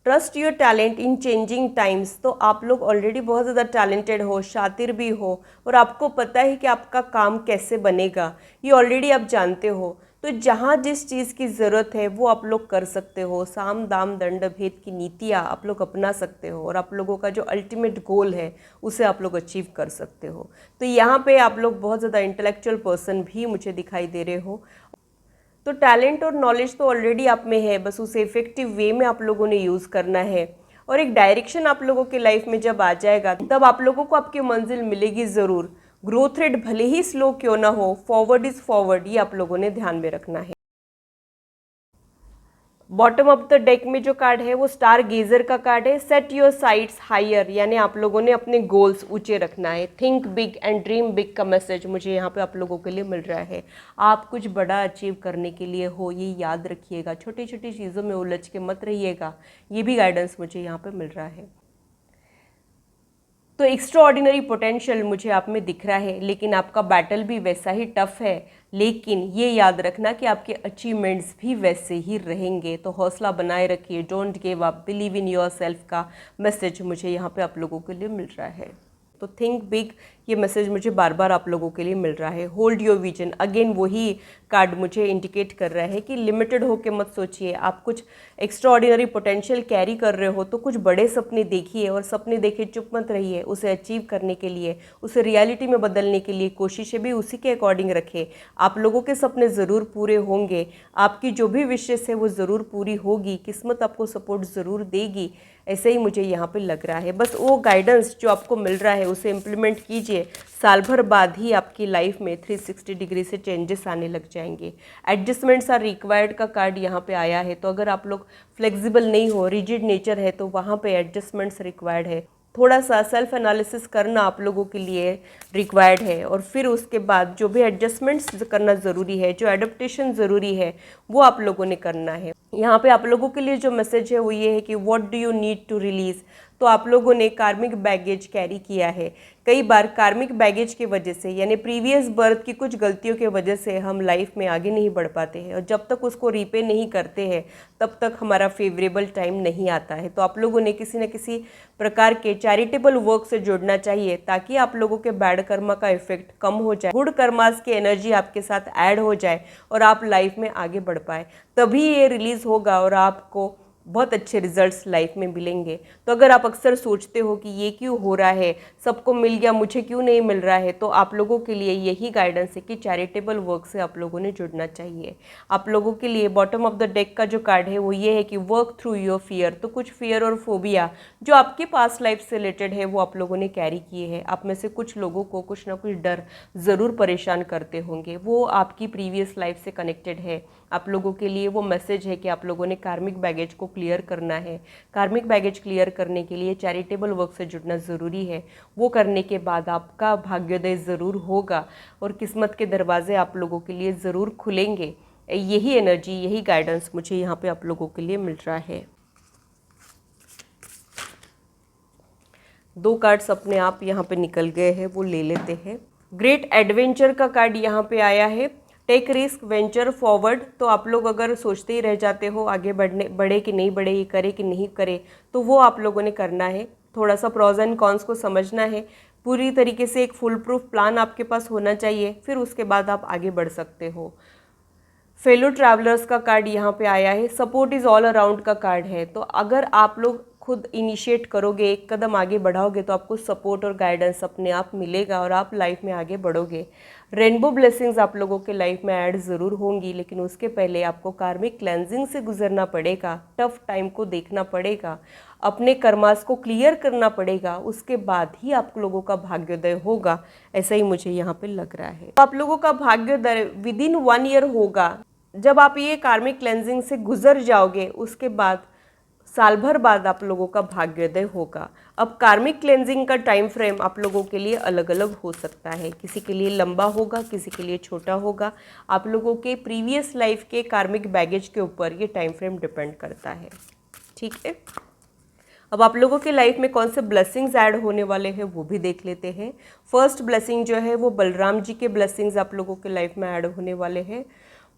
trust your talent in changing times. तो आप लोग ऑलरेडी बहुत ज़्यादा टैलेंटेड हो, शातिर भी हो और आपको पता है कि आपका काम कैसे बनेगा, ये ऑलरेडी आप जानते हो। तो जहाँ जिस चीज़ की ज़रूरत है वो आप लोग कर सकते हो। साम दाम दंड भेद की नीतियाँ आप लोग अपना सकते हो और आप लोगों का जो अल्टीमेट गोल है उसे आप लोग अचीव कर सकते हो। तो यहाँ पे आप लोग बहुत ज़्यादा इंटेलेक्चुअल पर्सन भी मुझे दिखाई दे रहे हो। तो टैलेंट और नॉलेज तो ऑलरेडी आप में है, बस उसे इफेक्टिव वे में आप लोगों ने यूज़ करना है और एक डायरेक्शन आप लोगों के लाइफ में जब आ जाएगा तब आप लोगों को आपकी मंजिल मिलेगी ज़रूर। ग्रोथ रेट भले ही स्लो क्यों ना हो, फॉरवर्ड इज़ फॉरवर्ड, ये आप लोगों ने ध्यान में रखना है। बॉटम ऑफ द डेक में जो कार्ड है वो स्टार गेजर का कार्ड है। सेट योर साइट्स हायर, यानी आप लोगों ने अपने गोल्स ऊंचे रखना है। Think big and dream big का मैसेज मुझे यहाँ पे आप लोगों के लिए मिल रहा है। आप कुछ बड़ा अचीव करने के लिए हो, ये याद रखिएगा। छोटी छोटी चीज़ों में उलझ के मत रहिएगा, ये भी गाइडेंस मुझे यहाँ पे मिल रहा है। तो एक्स्ट्रा ऑर्डिनरी पोटेंशियल मुझे आप में दिख रहा है, लेकिन आपका बैटल भी वैसा ही टफ है। लेकिन ये याद रखना कि आपके अचीवमेंट्स भी वैसे ही रहेंगे। तो हौसला बनाए रखिए, don't give up, believe in your self का मैसेज मुझे यहाँ पे आप लोगों के लिए मिल रहा है। तो थिंक बिग, ये मैसेज मुझे बार बार आप लोगों के लिए मिल रहा है। होल्ड योर विजन, अगेन वही कार्ड मुझे इंडिकेट कर रहा है कि लिमिटेड होके मत सोचिए। आप कुछ एक्स्ट्रा ऑर्डिनरी पोटेंशियल कैरी कर रहे हो तो कुछ बड़े सपने देखिए, और सपने देखे चुप मत रहिए। उसे अचीव करने के लिए, उसे रियलिटी में बदलने के लिए कोशिशें भी उसी के अकॉर्डिंग रखें। आप लोगों के सपने ज़रूर पूरे होंगे, आपकी जो भी विशेष है वो ज़रूर पूरी होगी, किस्मत आपको सपोर्ट ज़रूर देगी, ऐसे ही मुझे यहाँ पे लग रहा है। बस वो गाइडेंस जो आपको मिल रहा है उसे इम्प्लीमेंट कीजिए, साल भर बाद ही आपकी लाइफ में 360 डिग्री से चेंजेस आने लग जाएंगे। एडजस्टमेंट्स आर रिक्वायर्ड का कार्ड यहाँ पे आया है, तो अगर आप लोग फ्लेक्सिबल नहीं हो, रिजिड नेचर है, तो वहाँ पे एडजस्टमेंट्स रिक्वायर्ड है। थोड़ा सा सेल्फ एनालिसिस करना आप लोगों के लिए रिक्वायर्ड है, और फिर उसके बाद जो भी एडजस्टमेंट्स करना ज़रूरी है, जो एडप्टेशन ज़रूरी है, वो आप लोगों ने करना है। यहाँ पे आप लोगों के लिए जो मैसेज है वो ये है कि what do you need to release. तो आप लोगों ने कार्मिक बैगेज कैरी किया है। कई बार कार्मिक बैगेज की वजह से, यानी प्रीवियस बर्थ की कुछ गलतियों की वजह से हम लाइफ में आगे नहीं बढ़ पाते हैं, और जब तक उसको रीपे नहीं करते हैं तब तक हमारा फेवरेबल टाइम नहीं आता है। तो आप लोगों ने किसी न किसी प्रकार के चैरिटेबल वर्क से जुड़ना चाहिए, ताकि आप लोगों के बैड कर्मा का इफेक्ट कम हो जाए, गुड कर्मास की एनर्जी आपके साथ ऐड हो जाए और आप लाइफ में आगे बढ़ पाए। तभी ये रिलीज होगा और आपको बहुत अच्छे रिजल्ट्स लाइफ में मिलेंगे। तो अगर आप अक्सर सोचते हो कि ये क्यों हो रहा है, सबको मिल गया मुझे क्यों नहीं मिल रहा है, तो आप लोगों के लिए यही गाइडेंस है कि चैरिटेबल वर्क से आप लोगों ने जुड़ना चाहिए। आप लोगों के लिए बॉटम ऑफ द डेक का जो कार्ड है वो ये है कि वर्क थ्रू योर फियर। तो कुछ फियर और फोबिया जो आपके पास लाइफ से रिलेटेड है वो आप लोगों ने कैरी किए हैं। आप में से कुछ लोगों को कुछ ना कुछ डर ज़रूर परेशान करते होंगे, वो आपकी प्रीवियस लाइफ से कनेक्टेड है। आप लोगों के लिए वो मैसेज है कि आप लोगों ने कार्मिक बैगेज को क्लियर करना है। कार्मिक बैगेज क्लियर करने के लिए चैरिटेबल वर्क से जुड़ना ज़रूरी है। वो करने के बाद आपका भाग्योदय ज़रूर होगा और किस्मत के दरवाजे आप लोगों के लिए ज़रूर खुलेंगे। यही एनर्जी, यही गाइडेंस मुझे यहाँ पे आप लोगों के लिए मिल रहा है। 2 कार्ड्स अपने आप यहाँ पे निकल गए हैं, वो ले लेते हैं। ग्रेट एडवेंचर का कार्ड यहाँ पे आया है। Take risk, venture forward. तो आप लोग अगर सोचते ही रह जाते हो आगे बढ़े कि नहीं बढ़े, ये करे कि नहीं करे, तो वो आप लोगों ने करना है। थोड़ा सा प्रॉज एंड कॉन्स को समझना है, पूरी तरीके से एक फुल प्रूफ प्लान आपके पास होना चाहिए, फिर उसके बाद आप आगे बढ़ सकते हो। फेलो ट्रैवलर्स का कार्ड यहाँ पे आया है। सपोर्ट इज़ ऑल अराउंड का कार्ड है। तो अगर आप लोग खुद इनिशिएट करोगे, एक कदम आगे बढ़ाओगे, तो आपको सपोर्ट और गाइडेंस अपने आप मिलेगा और आप लाइफ में आगे बढ़ोगे। रेनबो ब्लेसिंग्स आप लोगों के लाइफ में ऐड ज़रूर होंगी, लेकिन उसके पहले आपको कार्मिक क्लेंजिंग से गुजरना पड़ेगा, टफ टाइम को देखना पड़ेगा, अपने कर्मास को क्लियर करना पड़ेगा, उसके बाद ही आप लोगों का भाग्योदय होगा। ऐसा ही मुझे यहाँ पे लग रहा है। तो आप लोगों का भाग्योदय विदिन 1 ईयर होगा। जब आप ये कार्मिक क्लेंजिंग से गुजर जाओगे उसके बाद साल भर बाद आप लोगों का भाग्योदय होगा। अब कार्मिक क्लेंजिंग का टाइम फ्रेम आप लोगों के लिए अलग अलग हो सकता है, किसी के लिए लंबा होगा, किसी के लिए छोटा होगा। आप लोगों के प्रीवियस लाइफ के कार्मिक बैगेज के ऊपर ये टाइम फ्रेम डिपेंड करता है। ठीक है, अब आप लोगों के लाइफ में कौन से ब्लेसिंग्स ऐड होने वाले हैं वो भी देख लेते हैं। फर्स्ट ब्लेसिंग जो है वो बलराम जी के ब्लेसिंग्स आप लोगों के लाइफ में ऐड होने वाले हैं।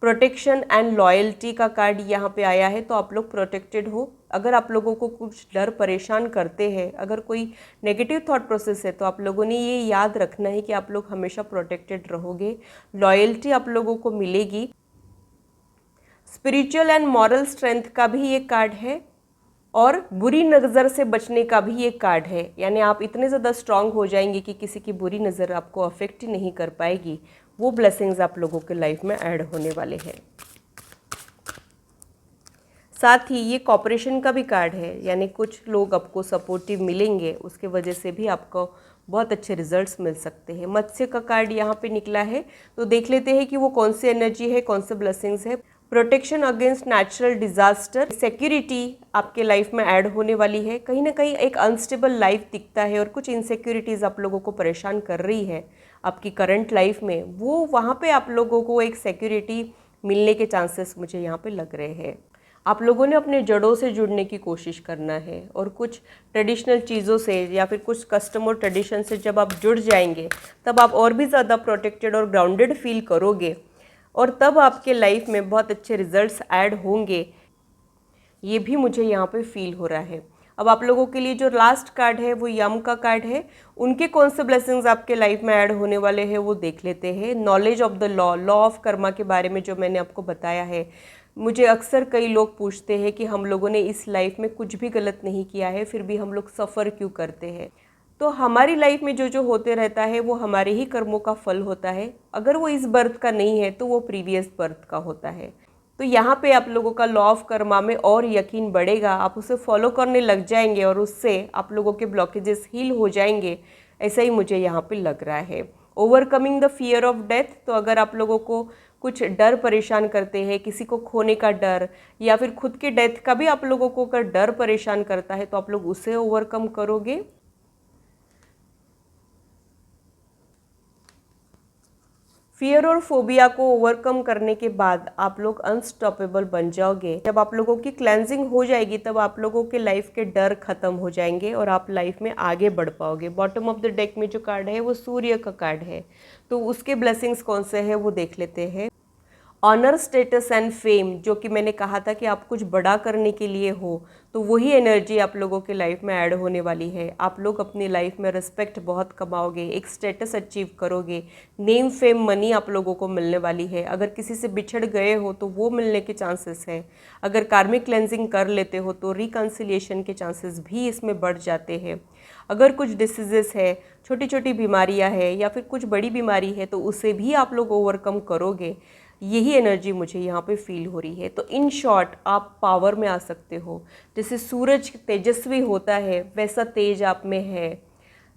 प्रोटेक्शन एंड लॉयल्टी का कार्ड यहाँ पे आया है, तो आप लोग प्रोटेक्टेड हो। अगर आप लोगों को कुछ डर परेशान करते हैं, अगर कोई नेगेटिव थॉट प्रोसेस है, तो आप लोगों ने ये याद रखना है कि आप लोग हमेशा प्रोटेक्टेड रहोगे। लॉयल्टी आप लोगों को मिलेगी। स्पिरिचुअल एंड मॉरल स्ट्रेंथ का भी एक कार्ड है और बुरी नज़र से बचने का भी एक कार्ड है, यानी आप इतने ज़्यादा स्ट्रांग हो जाएंगे कि किसी की बुरी नज़र आपको अफेक्ट ही नहीं कर पाएगी। वो ब्लेसिंग्स आप लोगों के लाइफ में ऐड होने वाले हैं। साथ ही ये कॉपरेशन का भी कार्ड है, यानी कुछ लोग आपको सपोर्टिव मिलेंगे, उसके वजह से भी आपको बहुत अच्छे रिजल्ट्स मिल सकते हैं। मत्स्य का कार्ड यहाँ पे निकला है, तो देख लेते हैं कि वो कौन सी एनर्जी है, कौन से ब्लेसिंग्स है। Protection against natural disaster, security आपके लाइफ में ऐड होने वाली है। कहीं ना कहीं एक अनस्टेबल लाइफ दिखता है और कुछ इनसिक्योरिटीज़ आप लोगों को परेशान कर रही है आपकी करंट लाइफ में, वो वहाँ पे आप लोगों को एक सिक्योरिटी मिलने के चांसेस मुझे यहाँ पे लग रहे हैं। आप लोगों ने अपने जड़ों से जुड़ने की कोशिश करना है और कुछ ट्रेडिशनल चीज़ों से या फिर कुछ कस्टम और ट्रेडिशन से जब आप जुड़ जाएंगे तब आप और भी ज़्यादा प्रोटेक्टेड और ग्राउंडेड फील करोगे और तब आपके लाइफ में बहुत अच्छे रिजल्ट्स ऐड होंगे। ये भी मुझे यहाँ पे फील हो रहा है। अब आप लोगों के लिए जो लास्ट कार्ड है वो यम का कार्ड है। उनके कौन से ब्लेसिंग्स आपके लाइफ में ऐड होने वाले हैं वो देख लेते हैं। Knowledge of the law, law of Karma के बारे में जो मैंने आपको बताया है। मुझे अक्सर कई लोग पूछते हैं कि हम लोगों ने इस लाइफ में कुछ भी गलत नहीं किया है, फिर भी हम लोग सफ़र क्यों करते हैं। तो हमारी लाइफ में जो जो होते रहता है वो हमारे ही कर्मों का फल होता है। अगर वो इस बर्थ का नहीं है तो वो प्रीवियस बर्थ का होता है। तो यहाँ पे आप लोगों का लॉ ऑफ कर्मा में और यकीन बढ़ेगा, आप उसे फॉलो करने लग जाएंगे और उससे आप लोगों के ब्लॉकेजेस हील हो जाएंगे, ऐसा ही मुझे यहाँ पे लग रहा है। Overcoming the fear of death, तो अगर आप लोगों को कुछ डर परेशान करते हैं, किसी को खोने का डर या फिर खुद के डेथ का भी आप लोगों को अगर डर परेशान करता है तो आप लोग उसे ओवरकम करोगे। फियर और फोबिया को ओवरकम करने के बाद आप लोग अनस्टॉपेबल बन जाओगे। जब आप लोगों की क्लेंजिंग हो जाएगी तब आप लोगों के लाइफ के डर खत्म हो जाएंगे और आप लाइफ में आगे बढ़ पाओगे। बॉटम ऑफ द डेक में जो कार्ड है वो सूर्य का कार्ड है, तो उसके ब्लेसिंग्स कौन से हैं वो देख लेते हैं। ऑनर, स्टेटस एंड फेम, जो कि मैंने कहा था कि आप कुछ बड़ा करने के लिए हो, तो वही एनर्जी आप लोगों के लाइफ में ऐड होने वाली है। आप लोग अपनी लाइफ में रिस्पेक्ट बहुत कमाओगे, एक स्टेटस अचीव करोगे, नेम फेम मनी आप लोगों को मिलने वाली है। अगर किसी से बिछड़ गए हो तो वो मिलने के चांसेस हैं। अगर कार्मिक क्लेंजिंग कर लेते हो तो रिकन्सिलिएशन के चांसेस भी इसमें बढ़ जाते हैं। अगर कुछ डिसीजेस है, छोटी छोटी बीमारियां है या फिर कुछ बड़ी बीमारी है तो उसे भी आप लोग ओवरकम करोगे। यही एनर्जी मुझे यहाँ पे फील हो रही है। तो इन शॉर्ट आप पावर में आ सकते हो। जैसे सूरज तेजस्वी होता है वैसा तेज आप में है।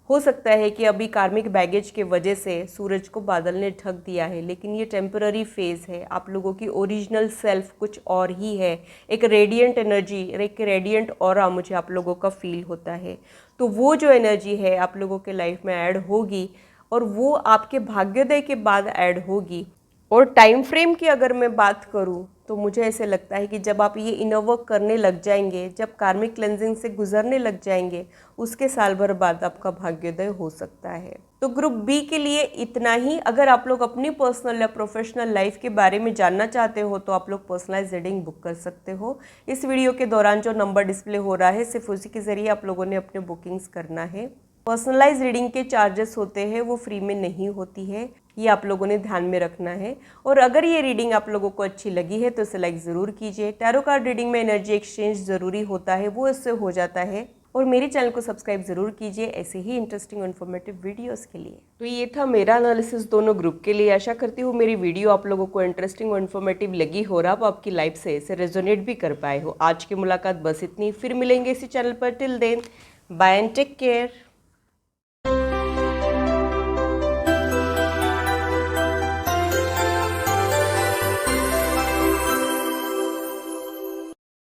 हो सकता है कि अभी कार्मिक बैगेज के वजह से सूरज को बादल ने ढक दिया है, लेकिन ये टेम्पररी फेज़ है। आप लोगों की ओरिजिनल सेल्फ कुछ और ही है। एक रेडिएंट एनर्जी, एक रेडिएंट ऑरा मुझे आप लोगों का फील होता है। तो वो जो एनर्जी है आप लोगों के लाइफ में ऐड होगी और वो आपके भाग्योदय के बाद ऐड होगी। और टाइम फ्रेम की अगर मैं बात करूं तो मुझे ऐसे लगता है कि जब आप ये इनर वर्क करने लग जाएंगे, जब कार्मिक क्लेंजिंग से गुजरने लग जाएंगे, उसके साल भर बाद आपका भाग्योदय हो सकता है। तो ग्रुप बी के लिए इतना ही। अगर आप लोग अपनी पर्सनल या प्रोफेशनल लाइफ के बारे में जानना चाहते हो तो आप लोग पर्सनलाइज रीडिंग बुक कर सकते हो। इस वीडियो के दौरान जो नंबर डिस्प्ले हो रहा है सिर्फ उसी के ज़रिए आप लोगों ने अपने बुकिंग्स करना है। पर्सनलाइज रीडिंग के चार्जेस होते हैं वो फ्री में नहीं होती है, ये आप लोगों ने ध्यान में रखना है। और अगर ये रीडिंग आप लोगों को अच्छी लगी है तो इसे लाइक ज़रूर कीजिए। टैरो कार्ड रीडिंग में एनर्जी एक्सचेंज ज़रूरी होता है, वो इससे हो जाता है। और मेरे चैनल को सब्सक्राइब ज़रूर कीजिए ऐसे ही इंटरेस्टिंग और इन्फॉर्मेटिव वीडियोस के लिए। तो ये था मेरा एनालिसिस दोनों ग्रुप के लिए। आशा करती हूँ मेरी वीडियो आप लोगों को इंटरेस्टिंग और इन्फॉर्मेटिव लगी हो और आप आपकी लाइफ से इसे रेजोनेट भी कर पाए हो। आज की मुलाकात बस इतनी, फिर मिलेंगे इसी चैनल पर। Till then, bye and take care.